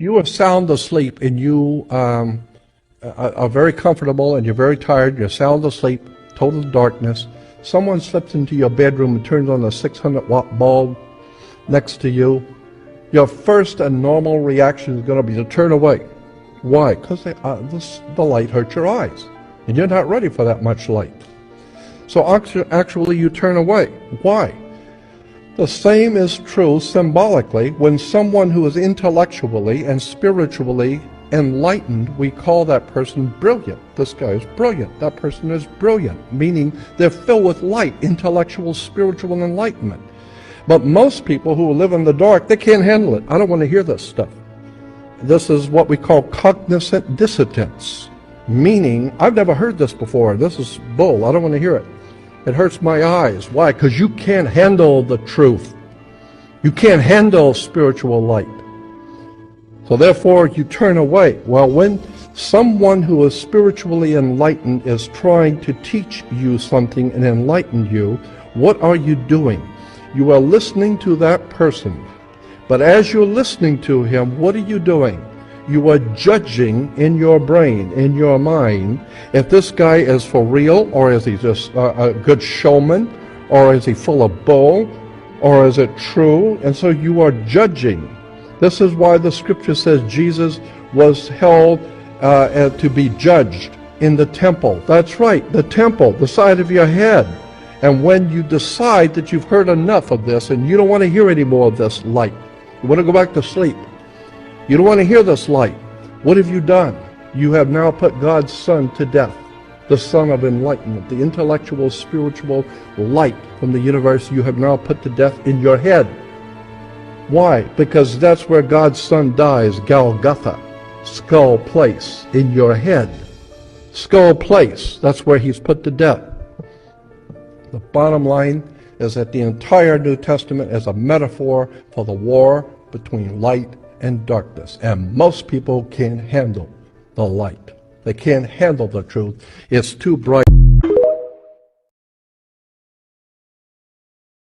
you are sound asleep and you are very comfortable and you're very tired, you're sound asleep, total darkness, someone slips into your bedroom and turns on a 600-watt bulb next to you, your first and normal reaction is going to be to turn away. Why? Because the light hurts your eyes, and you're not ready for that much light. So actually you turn away. Why? The same is true symbolically when someone who is intellectually and spiritually enlightened, we call that person brilliant. This guy is brilliant. That person is brilliant, meaning they're filled with light, intellectual, spiritual enlightenment. But most people who live in the dark, they can't handle it. I don't want to hear this stuff. This is what we call cognizant dissonance, meaning I've never heard this before. This is bull. I don't want to hear it. It hurts my eyes. Why? Because you can't handle the truth. You can't handle spiritual light. So therefore, you turn away. Well, when someone who is spiritually enlightened is trying to teach you something and enlighten you, what are you doing? You are listening to that person. But as you're listening to him, what are you doing? You are judging in your brain, in your mind, if this guy is for real, or is he just a good showman, or is he full of bull, or is it true? And so you are judging. This is why the scripture says Jesus was held to be judged in the temple. That's right, the temple, the side of your head. And when you decide that you've heard enough of this and you don't want to hear any more of this light, you want to go back to sleep, you don't want to hear this light, what have you done? You have now put God's Son to death, the Son of enlightenment, the intellectual, spiritual light from the universe you have now put to death in your head. Why? Because that's where God's Son dies, Golgotha, skull place, in your head. Skull place, that's where he's put to death. The bottom line is that the entire New Testament is a metaphor for the war between light and darkness. And most people can't handle the light. They can't handle the truth. It's too bright.